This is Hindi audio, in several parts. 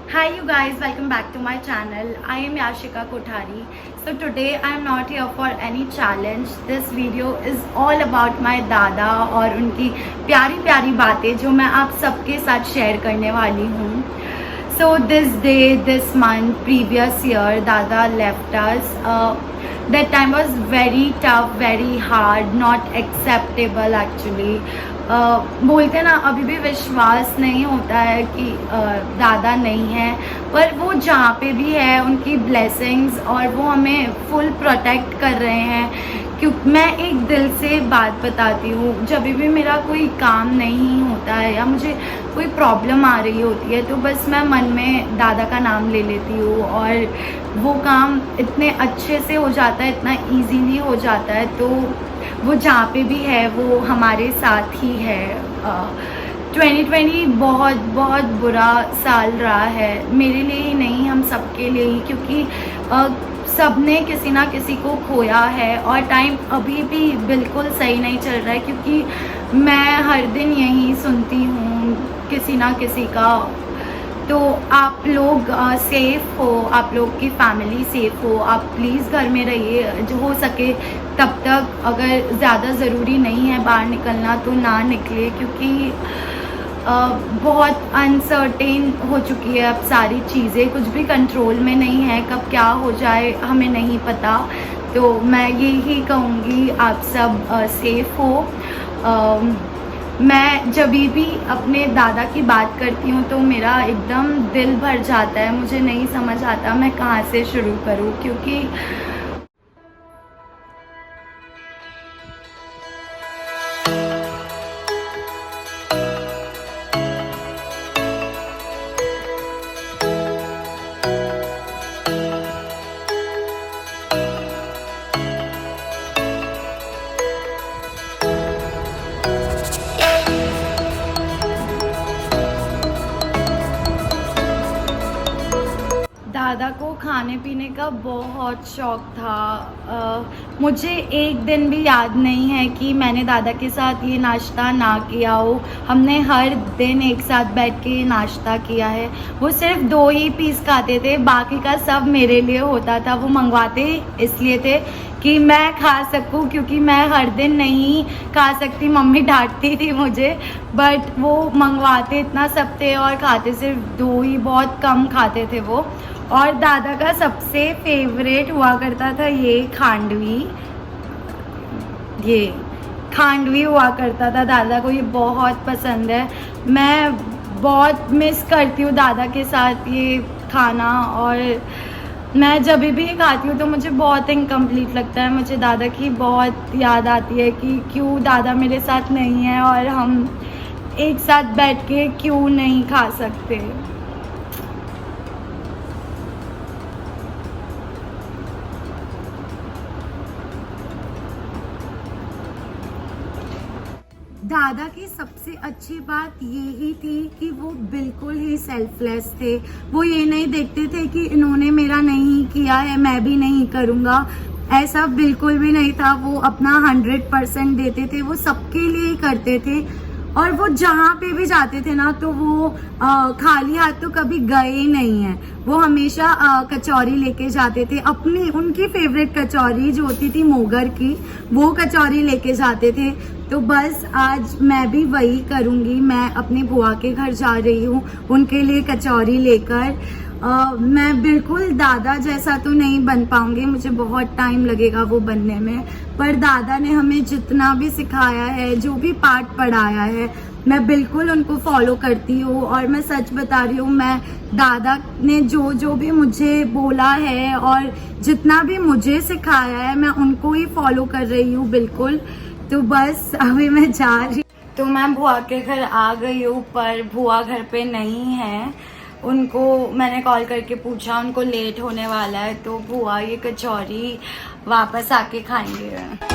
Hi you guys, welcome back to my channel. I am Yashika Kothari. So today I am not here for any challenge. This video is all about my दादा और उनकी प्यारी प्यारी बातें जो मैं आप सबके साथ शेयर करने वाली हूँ. So this day, this month, previous year, Dada left us. That time was very tough, very hard, not acceptable actually. बोलते ना अभी भी विश्वास नहीं होता है कि दादा नहीं है, पर वो जहाँ पे भी है उनकी ब्लेसिंग्स और वो हमें फुल प्रोटेक्ट कर रहे हैं. क्योंकि मैं एक दिल से बात बताती हूँ, जब भी मेरा कोई काम नहीं होता है या मुझे कोई प्रॉब्लम आ रही होती है तो बस मैं मन में दादा का नाम ले लेती हूँ और वो काम इतने अच्छे से हो जाता है, इतना इजीली हो जाता है. तो वो जहाँ पे भी है वो हमारे साथ ही है. 2020 बहुत बहुत बुरा साल रहा है, मेरे लिए ही नहीं, हम सबके लिए ही, क्योंकि सबने किसी ना किसी को खोया है और टाइम अभी भी बिल्कुल सही नहीं चल रहा है. क्योंकि मैं हर दिन यही सुनती हूँ किसी ना किसी का. तो आप लोग सेफ़ हो, आप लोग की फैमिली सेफ़ हो, आप प्लीज़ घर में रहिए जो हो सके तब तक. अगर ज़्यादा ज़रूरी नहीं है बाहर निकलना तो ना निकले, क्योंकि बहुत अनसर्टेन हो चुकी है अब सारी चीज़ें, कुछ भी कंट्रोल में नहीं है, कब क्या हो जाए हमें नहीं पता. तो मैं यही कहूँगी आप सब सेफ़ हो. मैं जब भी अपने दादा की बात करती हूँ तो मेरा एकदम दिल भर जाता है, मुझे नहीं समझ आता मैं कहाँ से शुरू करूँ. क्योंकि दादा को खाने पीने का बहुत शौक़ था. मुझे एक दिन भी याद नहीं है कि मैंने दादा के साथ ये नाश्ता ना किया हो. हमने हर दिन एक साथ बैठ के नाश्ता किया है. वो सिर्फ 2 ही पीस खाते थे, बाकी का सब मेरे लिए होता था. वो मंगवाते इसलिए थे कि मैं खा सकूं, क्योंकि मैं हर दिन नहीं खा सकती, मम्मी डांटती थी मुझे. बट वो मंगवाते इतना सब थे और खाते सिर्फ 2 ही, बहुत कम खाते थे वो. और दादा का सबसे फेवरेट हुआ करता था ये खांडवी हुआ करता था. दादा को ये बहुत पसंद है. मैं बहुत मिस करती हूँ दादा के साथ ये खाना, और मैं जब भी खाती हूँ तो मुझे बहुत इनकम्प्लीट लगता है. मुझे दादा की बहुत याद आती है कि क्यों दादा मेरे साथ नहीं है और हम एक साथ बैठ के क्यों नहीं खा सकते. दादा की सबसे अच्छी बात यही थी कि वो बिल्कुल ही सेल्फलेस थे. वो ये नहीं देखते थे कि इन्होंने मेरा नहीं किया है मैं भी नहीं करूँगा, ऐसा बिल्कुल भी नहीं था. वो अपना 100% देते थे, वो सबके लिए ही करते थे. और वो जहाँ पे भी जाते थे ना तो वो खाली हाथ तो कभी गए ही नहीं है. वो हमेशा कचौरी लेके जाते थे, अपनी उनकी फेवरेट कचौरी जो होती थी मोगर की, वो कचौरी लेके जाते थे. तो बस आज मैं भी वही करूँगी. मैं अपनी बुआ के घर जा रही हूँ उनके लिए कचौरी लेकर. मैं बिल्कुल दादा जैसा तो नहीं बन पाऊंगी, मुझे बहुत टाइम लगेगा वो बनने में. पर दादा ने हमें जितना भी सिखाया है, जो भी पाठ पढ़ाया है, मैं बिल्कुल उनको फॉलो करती हूँ. और मैं सच बता रही हूँ, मैं दादा ने जो जो भी मुझे बोला है और जितना भी मुझे सिखाया है मैं उनको ही फॉलो कर रही हूँ बिल्कुल. तो बस अभी मैं जा रही. तो मैं बुआ के घर आ गई हूँ, पर बुआ घर पे नहीं है. उनको मैंने कॉल करके पूछा, उनको लेट होने वाला है, तो बुआ ये कचौरी वापस आके खाएंगे.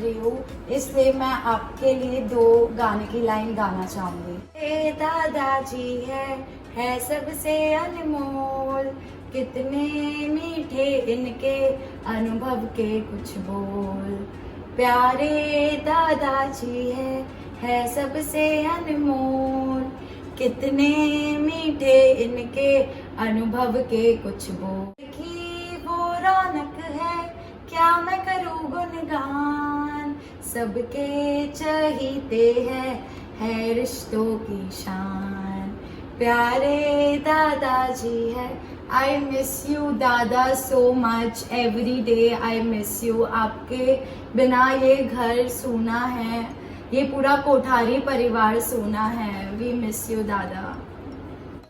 रही हूँ, इसलिए मैं आपके लिए 2 गाने की लाइन गाना चाहूंगी। ये दादाजी है सबसे अनमोल, कितने मीठे इनके अनुभव के कुछ बोल। प्यारे दादाजी है सबसे अनमोल, कितने मीठे इनके अनुभव के कुछ बोल। की वो रौनक है, क्या मैं करूँ गुणगान, सबके चहीते है रिश्तों की शान। प्यारे दादाजी है। आई मिस यू दादा so much, every day I miss you. आपके बिना ये घर सूना है, ये पूरा कोठारी परिवार सूना है। वी मिस यू दादा।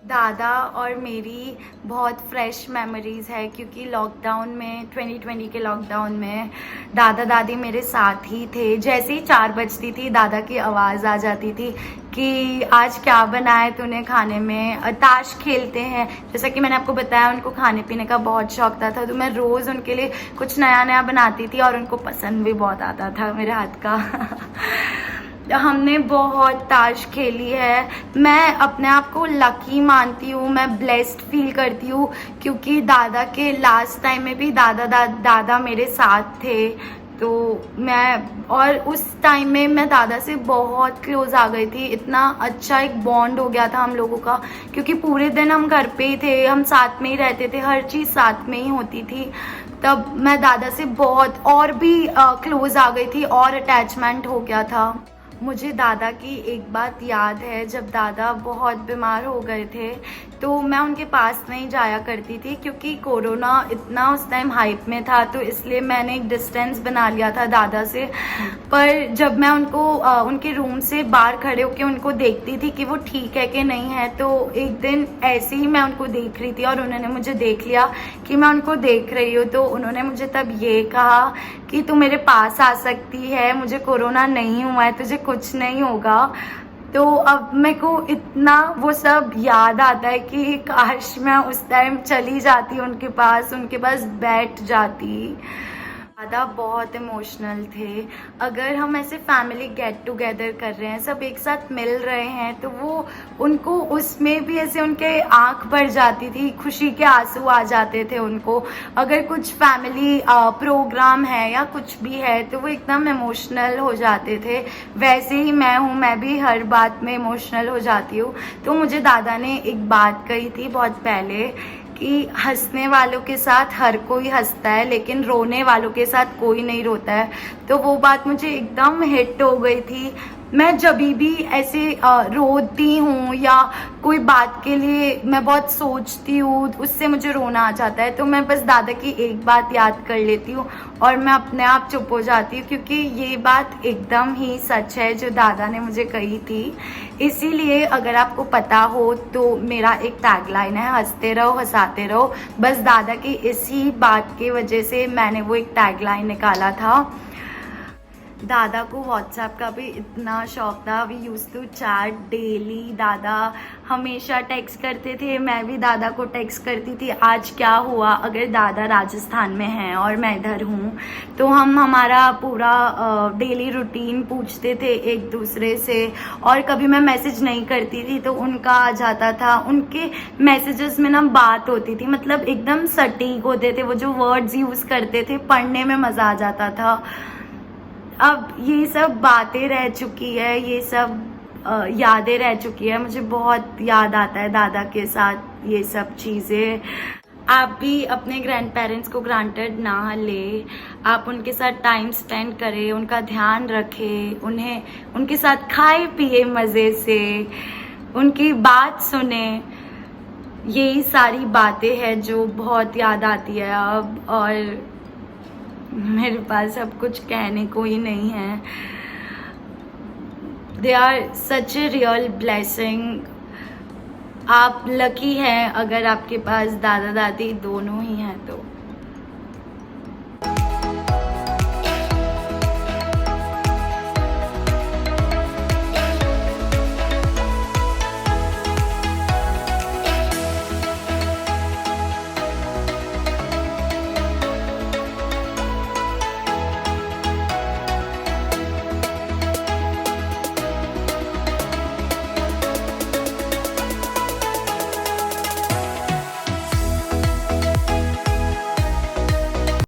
दादा और मेरी बहुत फ्रेश मेमोरीज़ है, क्योंकि लॉकडाउन में 2020 के लॉकडाउन में दादा दादी मेरे साथ ही थे। जैसे ही 4 बजती थी दादा की आवाज़ आ जाती थी कि आज क्या बनाए तूने खाने में, ताश खेलते हैं। जैसा कि मैंने आपको बताया उनको खाने पीने का बहुत शौक था, तो मैं रोज़ उनके लिए कुछ नया नया बनाती थी और उनको पसंद भी बहुत आता था मेरे हाथ का। हमने बहुत ताश खेली है। मैं अपने आप को लकी मानती हूँ, मैं ब्लेस्ड फील करती हूँ, क्योंकि दादा के लास्ट टाइम में भी दादा मेरे साथ थे। तो और उस टाइम में मैं दादा से बहुत क्लोज आ गई थी। इतना अच्छा एक बॉन्ड हो गया था हम लोगों का, क्योंकि पूरे दिन हम घर पे ही थे, हम साथ में ही रहते थे, हर चीज़ साथ में ही होती थी। तब मैं दादा से बहुत और भी क्लोज आ गई थी और अटैचमेंट हो गया था। मुझे दादा की एक बात याद है, जब दादा बहुत बीमार हो गए थे तो मैं उनके पास नहीं जाया करती थी, क्योंकि कोरोना इतना उस टाइम हाइप में था, तो इसलिए मैंने एक डिस्टेंस बना लिया था दादा से। पर जब मैं उनको उनके रूम से बाहर खड़े होकर उनको देखती थी कि वो ठीक है कि नहीं है, तो एक दिन ऐसे ही मैं उनको देख रही थी और उन्होंने मुझे देख लिया कि मैं उनको देख रही हूँ। तो उन्होंने मुझे तब ये कहा कि तू मेरे पास आ सकती है, मुझे कोरोना नहीं हुआ है, तुझे कुछ नहीं होगा। तो अब मेरे को इतना वो सब याद आता है कि काश मैं उस टाइम चली जाती उनके पास बैठ जाती। दादा बहुत इमोशनल थे। अगर हम ऐसे फैमिली गेट टुगेदर कर रहे हैं, सब एक साथ मिल रहे हैं, तो वो उनको उसमें भी ऐसे उनके आंख भर जाती थी, खुशी के आंसू आ जाते थे उनको। अगर कुछ फैमिली प्रोग्राम है या कुछ भी है तो वो एकदम इमोशनल हो जाते थे। वैसे ही मैं हूँ, मैं भी हर बात में इमोशनल हो जाती हूँ। तो मुझे दादा ने एक बात कही थी बहुत पहले कि हंसने वालों के साथ हर कोई हंसता है, लेकिन रोने वालों के साथ कोई नहीं रोता है। तो वो बात मुझे एकदम हिट हो गई थी। मैं जब भी ऐसे रोती हूँ या कोई बात के लिए मैं बहुत सोचती हूँ, उससे मुझे रोना आ जाता है, तो मैं बस दादा की एक बात याद कर लेती हूँ और मैं अपने आप चुप हो जाती हूँ, क्योंकि ये बात एकदम ही सच है जो दादा ने मुझे कही थी। इसीलिए अगर आपको पता हो तो मेरा एक टैगलाइन है, हंसते रहो हंसाते रहो। बस दादा की इसी बात की वजह से मैंने वो एक टैगलाइन निकाला था। दादा को व्हाट्सएप का भी इतना शौक था, we used to chat daily. दादा हमेशा टेक्स्ट करते थे, मैं भी दादा को टेक्स्ट करती थी आज क्या हुआ। अगर दादा राजस्थान में हैं और मैं इधर हूँ तो हम हमारा पूरा डेली रूटीन पूछते थे एक दूसरे से। और कभी मैं मैसेज नहीं करती थी तो उनका आ जाता था। उनके मैसेजेस में ना बात होती थी, मतलब एकदम सटीक होते थे, वो जो वर्ड्स यूज़ करते थे पढ़ने में मज़ा आ जाता था। अब ये सब बातें रह चुकी है, ये सब यादें रह चुकी है। मुझे बहुत याद आता है दादा के साथ ये सब चीज़ें। आप भी अपने ग्रैंड पेरेंट्स को ग्रांटेड ना ले, आप उनके साथ टाइम स्पेंड करें, उनका ध्यान रखें, उनके साथ खाए पिए मज़े से, उनकी बात सुने। यही सारी बातें हैं जो बहुत याद आती है अब, और मेरे पास अब कुछ कहने को ही नहीं है। They are such a real blessing. आप लकी हैं अगर आपके पास दादा दादी दोनों ही हैं तो।